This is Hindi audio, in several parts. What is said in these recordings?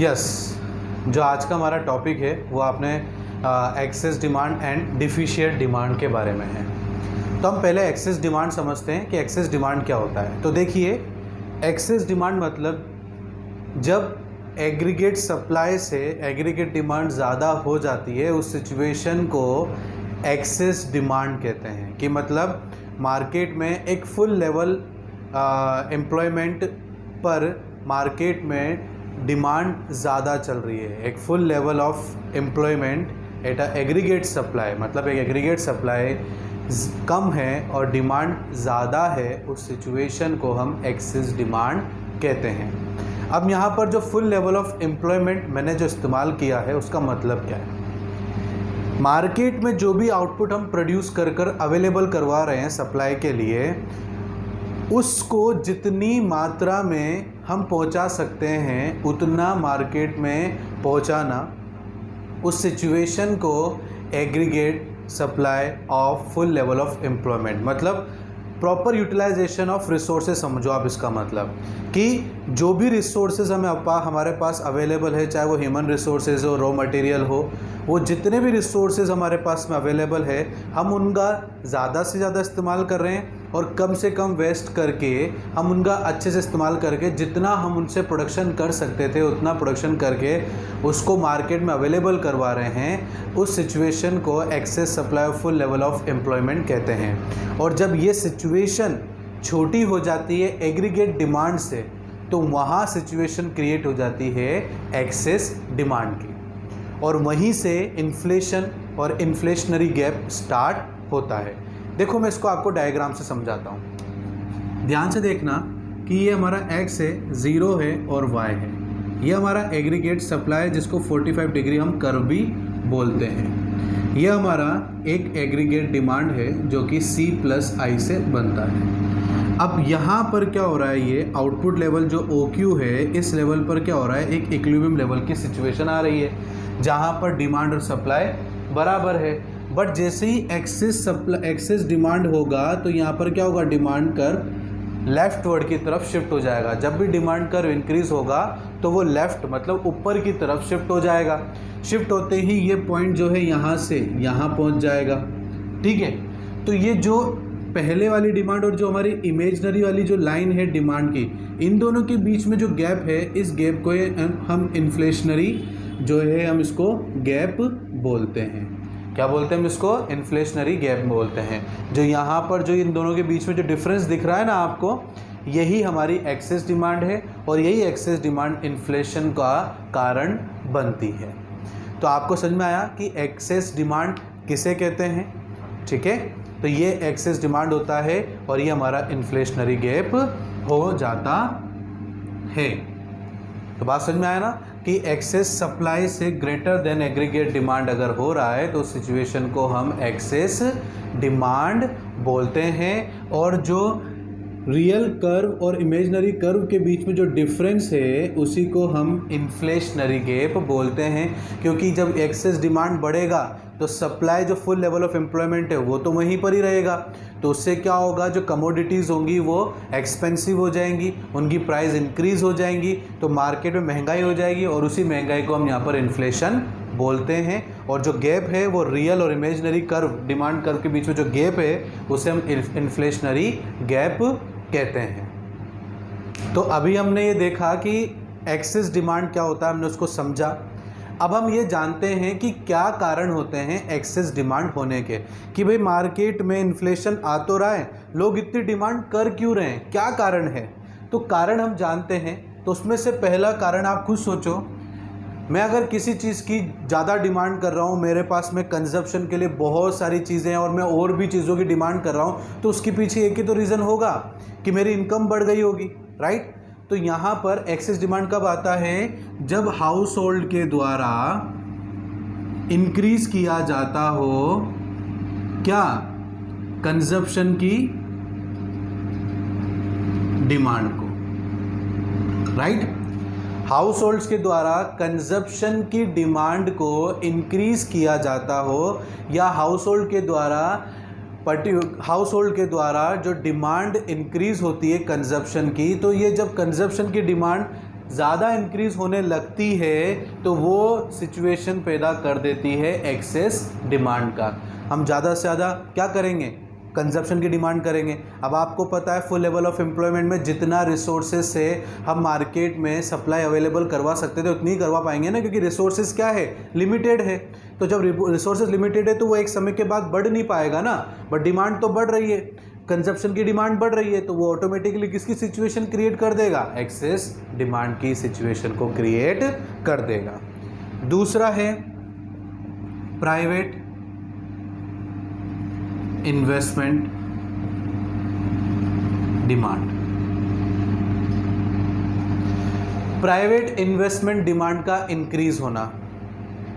यस, जो आज का हमारा टॉपिक है वो आपने excess demand and deficient demand के बारे में है। तो हम पहले एक्सेस डिमांड समझते हैं कि एक्सेस डिमांड क्या होता है। तो देखिए, एक्सेस डिमांड मतलब जब एग्रीगेट सप्लाई से एग्रीगेट डिमांड ज़्यादा हो जाती है, उस सिचुएशन को एक्सेस डिमांड कहते हैं। कि मतलब मार्केट में एक फुल लेवल एम्प्लॉयमेंट पर मार्केट में डिमांड ज़्यादा चल रही है, एक full level of employment at a aggregate supply, मतलब एक एग्रीगेट सप्लाई कम है और डिमांड ज़्यादा है, उस सिचुएशन को हम एक्सेस डिमांड कहते हैं। अब यहाँ पर जो फुल लेवल ऑफ एम्प्लॉयमेंट मैंने जो इस्तेमाल किया है उसका मतलब क्या है। मार्केट में जो भी आउटपुट हम प्रोड्यूस कर अवेलेबल करवा रहे हैं सप्लाई के लिए, उसको जितनी मात्रा में हम पहुंचा सकते हैं उतना मार्केट में पहुंचाना, उस सिचुएशन को aggregate supply of full level of employment, मतलब प्रॉपर यूटिलाइजेशन ऑफ रिसोर्सेज समझो आप। इसका मतलब कि जो भी रिसोर्सेज हमारे पास अवेलेबल है, चाहे वो ह्यूमन रिसोर्सेज हो, रॉ मटेरियल हो, वो जितने भी रिसोर्सेज हमारे पास में अवेलेबल है, हम उनका ज़्यादा से ज़्यादा इस्तेमाल कर रहे हैं और कम से कम वेस्ट करके हम उनका अच्छे से इस्तेमाल करके जितना हम उनसे प्रोडक्शन कर सकते थे उतना प्रोडक्शन करके उसको मार्केट में अवेलेबल करवा रहे हैं। उस सिचुएशन को excess supply of full level of employment कहते हैं। और जब ये सिचुएशन छोटी हो जाती है एग्रीगेट डिमांड से, तो वहाँ सिचुएशन क्रिएट हो जाती है एक्सेस डिमांड की, और वहीं से इन्फ्लेशन और इन्फ्लेशनरी गैप स्टार्ट होता है। देखो, मैं इसको आपको डायग्राम से समझाता हूँ। ध्यान से देखना कि ये हमारा x है, 0 है और y है। ये हमारा एग्रीगेट सप्लाई है जिसको 45 डिग्री हम कर्व भी बोलते हैं। ये हमारा एक एग्रीगेट डिमांड है जो कि C+I से बनता है। अब यहाँ पर क्या हो रहा है, ये आउटपुट लेवल जो OQ है, इस लेवल पर क्या हो रहा है, एक इक्विलिब्रियम लेवल की सिचुएशन आ रही है जहाँ पर डिमांड और सप्लाई बराबर है। बट जैसे ही एक्सेस डिमांड होगा तो यहाँ पर क्या होगा, डिमांड कर्व लेफ्टवर्ड की तरफ शिफ्ट हो जाएगा। जब भी डिमांड कर्व इंक्रीज होगा तो वो लेफ्ट मतलब ऊपर की तरफ शिफ्ट हो जाएगा। शिफ्ट होते ही ये पॉइंट जो है यहाँ से यहाँ पहुँच जाएगा। ठीक है, तो ये जो पहले वाली डिमांड और जो हमारी इमेजनरी वाली जो लाइन है डिमांड की, इन दोनों के बीच में जो गैप है, इस गैप को हम इन्फ्लेशनरी जो है हम इसको गैप बोलते हैं। क्या बोलते हैं हम इसको? इन्फ्लेशनरी गैप बोलते हैं। जो यहाँ पर जो इन दोनों के बीच में जो डिफरेंस दिख रहा है ना आपको, यही हमारी एक्सेस डिमांड है और यही एक्सेस डिमांड इन्फ्लेशन का कारण बनती है। तो आपको समझ में आया कि एक्सेस डिमांड किसे कहते हैं। ठीक है, तो ये एक्सेस डिमांड होता है और ये हमारा इन्फ्लेशनरी गैप हो जाता है। तो बात समझ में आया ना कि एक्सेस सप्लाई से ग्रेटर देन एग्रीगेट डिमांड अगर हो रहा है तो सिचुएशन को हम एक्सेस डिमांड बोलते हैं। और जो रियल कर्व और इमेजनरी कर्व के बीच में जो डिफरेंस है उसी को हम इन्फ्लेशनरी गैप बोलते हैं। क्योंकि जब एक्सेस डिमांड बढ़ेगा तो सप्लाई जो फुल लेवल ऑफ एम्प्लॉयमेंट है वो तो वहीं पर ही रहेगा, तो उससे क्या होगा, जो कमोडिटीज़ होंगी वो एक्सपेंसिव हो जाएंगी, उनकी प्राइस इंक्रीज़ हो जाएंगी, तो मार्केट में महंगाई हो जाएगी और उसी महंगाई को हम यहाँ पर इन्फ्लेशन बोलते हैं। और जो गैप है वो रियल और इमेजनरी कर्व, डिमांड कर्व के बीच में जो गैप है उसे हम इन्फ्लेशनरी गैप कहते हैं। तो अभी हमने ये देखा कि एक्सेस डिमांड क्या होता है, हमने उसको समझा। अब हम ये जानते हैं कि क्या कारण होते हैं एक्सेस डिमांड होने के, कि भाई मार्केट में इन्फ्लेशन आ तो रहा है, लोग इतनी डिमांड कर क्यों रहे हैं, क्या कारण है। तो कारण हम जानते हैं, तो उसमें से पहला कारण आप खुद सोचो। मैं अगर किसी चीज़ की ज़्यादा डिमांड कर रहा हूँ, मेरे पास में कंजप्शन के लिए बहुत सारी चीज़ें हैं और मैं और भी चीज़ों की डिमांड कर रहा हूँ, तो उसके पीछे एक ही तो रीज़न होगा कि मेरी इनकम बढ़ गई होगी, राइट। तो यहाँ पर एक्सेस डिमांड कब आता है, जब हाउस होल्ड के द्वारा इंक्रीज किया जाता हो क्या, कंजप्शन की डिमांड को, राइट। हाउस होल्ड्स के द्वारा कंजप्शन की डिमांड को इंक्रीज किया जाता हो, या हाउस होल्ड के द्वारा जो डिमांड इंक्रीज होती है कंजप्शन की, तो ये जब कंजप्शन की डिमांड ज़्यादा इंक्रीज होने लगती है तो वो सिचुएशन पैदा कर देती है एक्सेस डिमांड का। हम ज़्यादा से ज़्यादा क्या करेंगे, कंजप्शन की डिमांड करेंगे। अब आपको पता है फुल लेवल ऑफ एम्प्लॉयमेंट में जितना रिसोर्सेज से हम मार्केट में सप्लाई अवेलेबल करवा सकते थे उतनी ही करवा पाएंगे ना, क्योंकि रिसोर्सेज क्या है, लिमिटेड है। तो जब रिसोर्सेज लिमिटेड है तो वो एक समय के बाद बढ़ नहीं पाएगा ना, बट डिमांड तो बढ़ रही है, कंजप्शन की डिमांड बढ़ रही है, तो वो ऑटोमेटिकली किसकी सिचुएशन क्रिएट कर देगा, एक्सेस डिमांड की सिचुएशन को क्रिएट कर देगा। दूसरा है private investment demand. Private investment demand का इंक्रीज होना,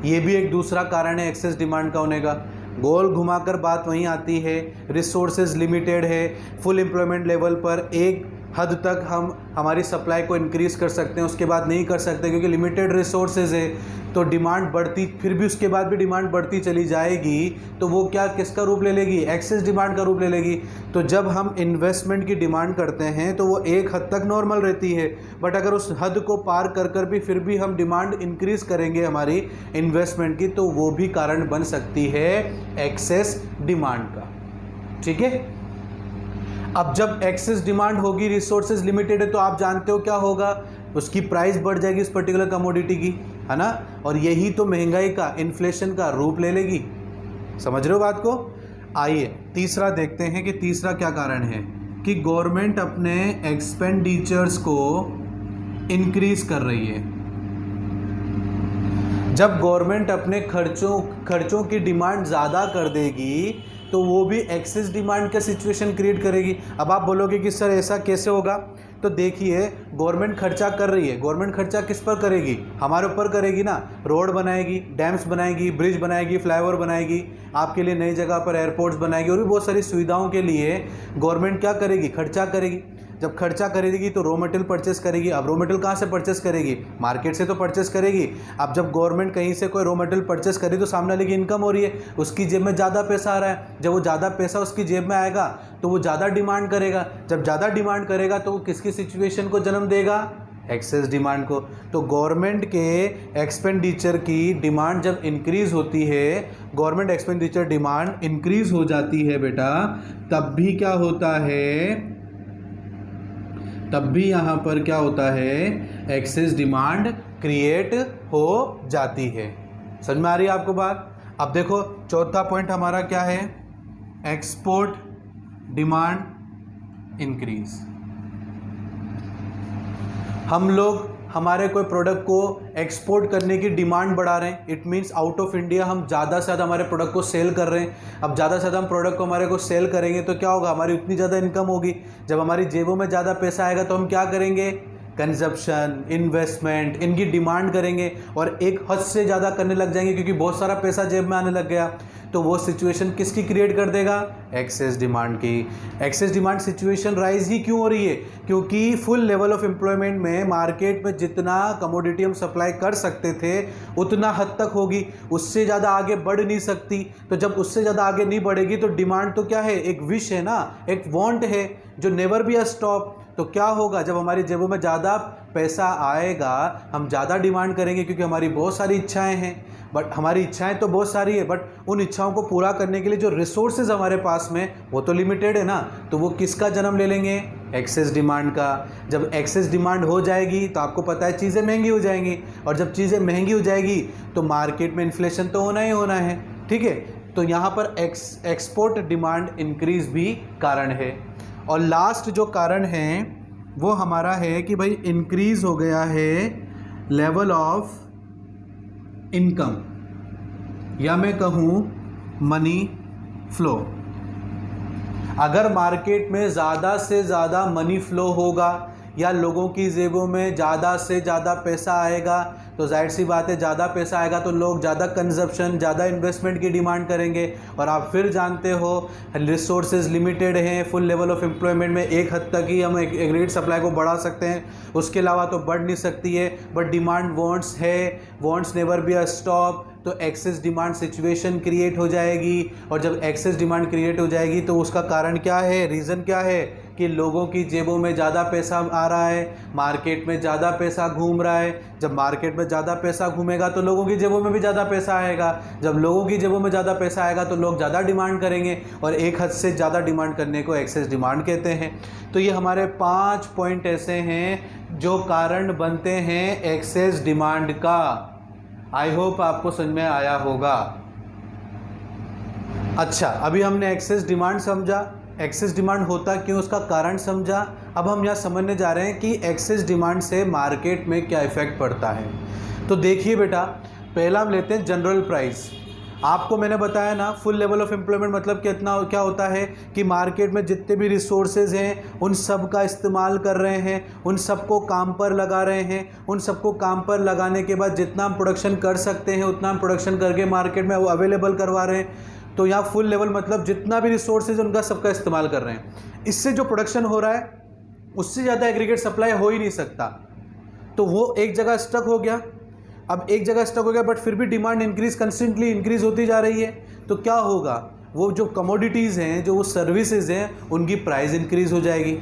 ये भी एक दूसरा कारण है एक्सेस डिमांड का होने का। गोल घुमाकर बात वहीं आती है, रिसोर्सेज लिमिटेड है, फुल एम्प्लॉयमेंट लेवल पर एक हद तक हम हमारी सप्लाई को इंक्रीज कर सकते हैं, उसके बाद नहीं कर सकते क्योंकि लिमिटेड रिसोर्सेज है। तो डिमांड बढ़ती, फिर भी उसके बाद भी डिमांड बढ़ती चली जाएगी, तो वो क्या किसका रूप ले लेगी, एक्सेस डिमांड का रूप ले लेगी। तो जब हम इन्वेस्टमेंट की डिमांड करते हैं तो वो एक हद तक नॉर्मल रहती है, बट अगर उस हद को पार कर कर भी फिर भी हम डिमांड इंक्रीज करेंगे हमारी इन्वेस्टमेंट की, तो वो भी कारण बन सकती है एक्सेस डिमांड का। ठीक है, अब जब एक्सेस डिमांड होगी, रिसोर्सेज लिमिटेड है, तो आप जानते हो क्या होगा, उसकी प्राइस बढ़ जाएगी इस पर्टिकुलर कमोडिटी की, है ना, और यही तो महंगाई का, इन्फ्लेशन का रूप ले लेगी। समझ रहे हो बात को। आइए तीसरा देखते हैं कि तीसरा क्या कारण है कि गवर्नमेंट अपने एक्सपेंडिचर्स को इंक्रीज कर रही है। जब गवर्नमेंट अपने खर्चों की डिमांड ज़्यादा कर देगी तो वो भी एक्सेस डिमांड का सिचुएशन क्रिएट करेगी। अब आप बोलोगे कि सर ऐसा कैसे होगा, तो देखिए गवर्नमेंट खर्चा कर रही है, गवर्नमेंट खर्चा किस पर करेगी, हमारे ऊपर करेगी ना, रोड बनाएगी, डैम्स बनाएगी, ब्रिज बनाएगी, फ्लाईओवर बनाएगी, आपके लिए नई जगह पर एयरपोर्ट्स बनाएगी, और भी बहुत सारी सुविधाओं के लिए गवर्नमेंट क्या करेगी, खर्चा करेगी। जब खर्चा करेगी तो रॉ मटेरियल परचेस करेगी। अब रॉ मटेरियल कहाँ से परचेस करेगी, मार्केट से तो परचेस करेगी। अब जब गवर्नमेंट कहीं से कोई रॉ मटेरियल परचेस करे तो सामने वाले की इनकम हो रही है, उसकी जेब में ज़्यादा पैसा आ रहा है। जब वो ज़्यादा पैसा उसकी जेब में आएगा तो वो ज़्यादा डिमांड करेगा। जब ज़्यादा डिमांड करेगा तो वो किसकी सिचुएशन को जन्म देगा, एक्सेस डिमांड को। तो गवर्नमेंट के एक्सपेंडिचर की डिमांड जब इंक्रीज़ होती है, गवर्नमेंट एक्सपेंडिचर डिमांड इंक्रीज़ हो जाती है बेटा, तब भी क्या होता है, तब भी यहाँ पर क्या होता है, एक्सेस डिमांड क्रिएट हो जाती है। समझ में आ रही है आपको बात। अब देखो चौथा पॉइंट हमारा क्या है, एक्सपोर्ट डिमांड इंक्रीज। हम लोग हमारे कोई प्रोडक्ट को एक्सपोर्ट करने की डिमांड बढ़ा रहे हैं, it means out of India हम ज़्यादा से ज़्यादा हमारे प्रोडक्ट को सेल कर रहे हैं। अब ज़्यादा से ज़्यादा हम प्रोडक्ट को हमारे को सेल करेंगे तो क्या होगा, हमारी उतनी ज़्यादा इनकम होगी। जब हमारी जेबों में ज़्यादा पैसा आएगा तो हम क्या करेंगे, कंजप्शन, इन्वेस्टमेंट, इनकी डिमांड करेंगे और एक हद से ज़्यादा करने लग जाएंगे क्योंकि बहुत सारा पैसा जेब में आने लग गया। तो वो सिचुएशन किसकी क्रिएट कर देगा, एक्सेस डिमांड की। एक्सेस डिमांड सिचुएशन राइज ही क्यों हो रही है, क्योंकि फुल लेवल ऑफ एम्प्लॉयमेंट में मार्केट में जितना कमोडिटी हम सप्लाई कर सकते थे उतना हद तक होगी, उससे ज़्यादा आगे बढ़ नहीं सकती। तो जब उससे ज़्यादा आगे नहीं बढ़ेगी तो डिमांड तो क्या है, एक विश है ना, एक वांट है जो नेवर बी अ स्टॉप। तो क्या होगा, जब हमारी जेबों में ज़्यादा पैसा आएगा हम ज़्यादा डिमांड करेंगे क्योंकि हमारी बहुत सारी इच्छाएं हैं। बट हमारी इच्छाएं तो बहुत सारी है, बट उन इच्छाओं को पूरा करने के लिए जो रिसोर्सेज हमारे पास में वो तो लिमिटेड है ना। तो वो किसका जन्म ले लेंगे, एक्सेस डिमांड का। जब एक्सेस डिमांड हो जाएगी तो आपको पता है चीज़ें महंगी हो जाएंगी, और जब चीज़ें महंगी हो जाएगी तो मार्केट में इन्फ्लेशन तो होना ही होना है। ठीक है, तो यहाँ पर एक्सपोर्ट डिमांड इंक्रीज भी कारण है। और लास्ट जो कारण है वो हमारा है कि भाई इंक्रीज हो गया है लेवल ऑफ इनकम, या मैं कहूँ मनी फ्लो। अगर मार्केट में ज़्यादा से ज़्यादा मनी फ्लो होगा या लोगों की जेबों में ज़्यादा से ज़्यादा पैसा आएगा तो जाहिर सी बात है, ज़्यादा पैसा आएगा तो लोग ज़्यादा कंजप्शन, ज़्यादा इन्वेस्टमेंट की डिमांड करेंगे। और आप फिर जानते हो रिसोर्सेज लिमिटेड हैं, फुल लेवल ऑफ एम्प्लॉयमेंट में एक हद तक ही हम एग्रीगेट सप्लाई को बढ़ा सकते हैं, उसके अलावा तो बढ़ नहीं सकती है। बट डिमांड वांट्स है, wants never be a stop. तो एक्सेस डिमांड सिचुएशन क्रिएट हो जाएगी, और जब एक्सेस डिमांड क्रिएट हो जाएगी तो उसका कारण क्या है, रीज़न क्या है कि लोगों की जेबों में ज़्यादा पैसा आ रहा है, मार्केट में ज़्यादा पैसा घूम रहा है। जब मार्केट में ज़्यादा पैसा घूमेगा तो लोगों की जेबों में भी ज़्यादा पैसा आएगा। जब लोगों की जेबों में ज़्यादा पैसा आएगा तो लोग ज़्यादा डिमांड करेंगे, और एक हद से ज़्यादा डिमांड करने को एक्सेस डिमांड कहते हैं। तो ये हमारे 5 पॉइंट ऐसे हैं जो कारण बनते हैं एक्सेस डिमांड का। आई होप आपको समझ में आया होगा। अच्छा, अभी हमने एक्सेस डिमांड समझा, एक्सेस डिमांड होता क्यों, उसका कारण समझा। अब हम यहाँ समझने जा रहे हैं कि एक्सेस डिमांड से मार्केट में क्या इफेक्ट पड़ता है। तो देखिए बेटा, पहला हम लेते हैं जनरल प्राइस। आपको मैंने बताया ना, फुल लेवल ऑफ एम्प्लॉयमेंट मतलब कितना क्या होता है कि मार्केट में जितने भी रिसोर्सेज हैं उन सब का इस्तेमाल कर रहे हैं, उन सबको काम पर लगा रहे हैं। उन सबको काम पर लगाने के बाद जितना हम प्रोडक्शन कर सकते हैं उतना हम प्रोडक्शन करके मार्केट में वो अवेलेबल करवा रहे हैं। तो यहाँ फुल लेवल मतलब जितना भी रिसोर्सेज है उनका सबका इस्तेमाल कर रहे हैं। इससे जो प्रोडक्शन हो रहा है उससे ज़्यादा एग्रीगेट सप्लाई हो ही नहीं सकता, तो वो एक जगह स्टक हो गया। अब एक जगह स्टक हो गया बट फिर भी डिमांड इंक्रीज कंस्टेंटली इंक्रीज होती जा रही है, तो क्या होगा, वो जो कमोडिटीज़ हैं, जो वो सर्विसेज हैं, उनकी प्राइस इंक्रीज हो जाएगी,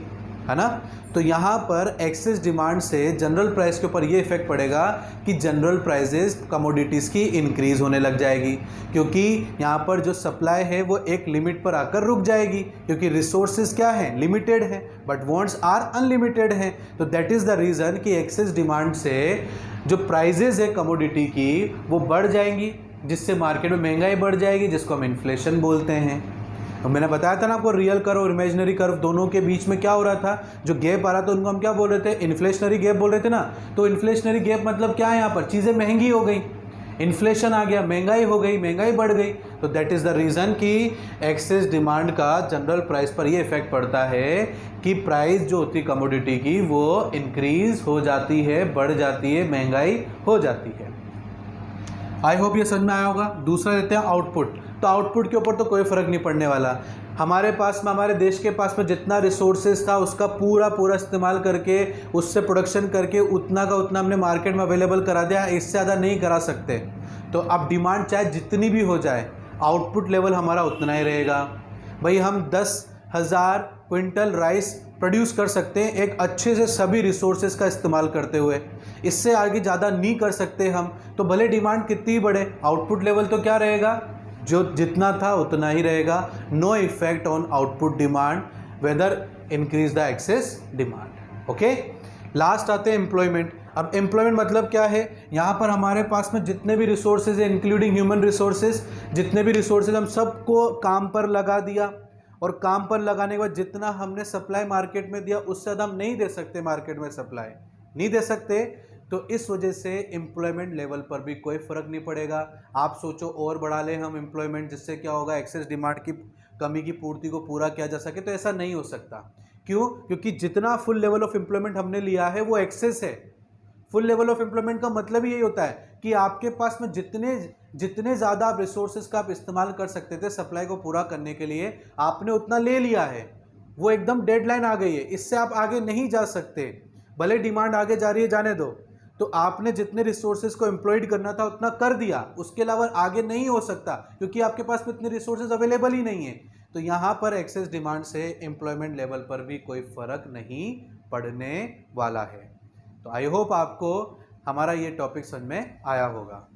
है ना। तो यहाँ पर एक्सेस डिमांड से जनरल प्राइस के ऊपर ये इफेक्ट पड़ेगा कि जनरल प्राइजेस कमोडिटीज़ की इंक्रीज होने लग जाएगी, क्योंकि यहाँ पर जो सप्लाई है वो एक लिमिट पर आकर रुक जाएगी, क्योंकि रिसोर्सेज क्या हैं, लिमिटेड हैं, बट वांट्स आर अनलिमिटेड हैं। तो दैट इज़ द रीज़न कि एक्सेस डिमांड से जो प्राइजेज है कमोडिटी की वो बढ़ जाएंगी, जिससे मार्केट में महंगाई बढ़ जाएगी, जिसको हम इन्फ्लेशन बोलते हैं। तो मैंने बताया था ना आपको, रियल कर्व और इमेजिनरी कर्व दोनों के बीच में क्या हो रहा था, जो गैप आ रहा था उनको हम क्या बोल रहे थे, इन्फ्लेशनरी गैप बोल रहे थे ना। तो इन्फ्लेशनरी गैप मतलब क्या है, यहाँ पर चीज़ें महंगी हो गई, इन्फ्लेशन आ गया, महंगाई हो गई, महंगाई बढ़ गई। तो दैट इज़ द रीज़न कि एक्सेस डिमांड का जनरल प्राइस पर ये इफेक्ट पड़ता है कि प्राइस जो होती है कमोडिटी की वो इंक्रीज हो जाती है, बढ़ जाती है, महंगाई हो जाती है। आई होप ये समझ में आया होगा। दूसरा लेते हैं आउटपुट। तो आउटपुट के ऊपर तो कोई फ़र्क नहीं पड़ने वाला। हमारे पास में, हमारे देश के पास में जितना रिसोर्सेज था उसका पूरा इस्तेमाल करके, उससे प्रोडक्शन करके उतना का उतना हमने मार्केट में अवेलेबल करा दिया, इससे ज़्यादा नहीं करा सकते। तो अब डिमांड चाहे जितनी भी हो जाए, आउटपुट लेवल हमारा उतना ही रहेगा। भाई हम 10,000 क्विंटल राइस प्रोड्यूस कर सकते हैं एक अच्छे से सभी रिसोर्सेज का इस्तेमाल करते हुए, इससे आगे ज़्यादा नहीं कर सकते हम। तो भले डिमांड कितनी ही बढ़े, आउटपुट लेवल तो क्या रहेगा, जो जितना था उतना ही रहेगा। No effect on output demand whether increase the excess demand. Okay, last आते हैं एम्प्लॉयमेंट। अब एम्प्लॉयमेंट मतलब क्या है, यहाँ पर हमारे पास में जितने भी रिसोर्सेज हैं इंक्लूडिंग ह्यूमन रिसोर्सेज, जितने भी रिसोर्सेज हम सबको काम पर लगा दिया, और काम पर लगाने के बाद जितना हमने सप्लाई मार्केट में दिया उससे ज़्यादा हम नहीं दे सकते, मार्केट में सप्लाई नहीं दे सकते। तो इस वजह से एम्प्लॉयमेंट लेवल पर भी कोई फ़र्क नहीं पड़ेगा। आप सोचो और बढ़ा लें हम एम्प्लॉयमेंट, जिससे क्या होगा, एक्सेस डिमांड की कमी की पूर्ति को पूरा किया जा सके, तो ऐसा नहीं हो सकता। क्यों? क्योंकि जितना फुल लेवल ऑफ एम्प्लॉयमेंट हमने लिया है वो एक्सेस है। फुल लेवल ऑफ एम्प्लॉयमेंट का मतलब ही यही होता है कि आपके पास में जितने ज़्यादा आप रिसोर्सेज का आप इस्तेमाल कर सकते थे सप्लाई को पूरा करने के लिए, आपने उतना ले लिया है। वो एकदम डेडलाइन आ गई है, इससे आप आगे नहीं जा सकते। भले डिमांड आगे जा रही है, जाने दो। तो आपने जितने रिसोर्सेज को एम्प्लॉयड करना था उतना कर दिया, उसके अलावा आगे नहीं हो सकता, क्योंकि आपके पास में इतने रिसोर्सेज अवेलेबल ही नहीं है। तो यहाँ पर एक्सेस डिमांड से एम्प्लॉयमेंट लेवल पर भी कोई फ़र्क नहीं पड़ने वाला है। तो आई होप आपको हमारा ये टॉपिक समझ में आया होगा।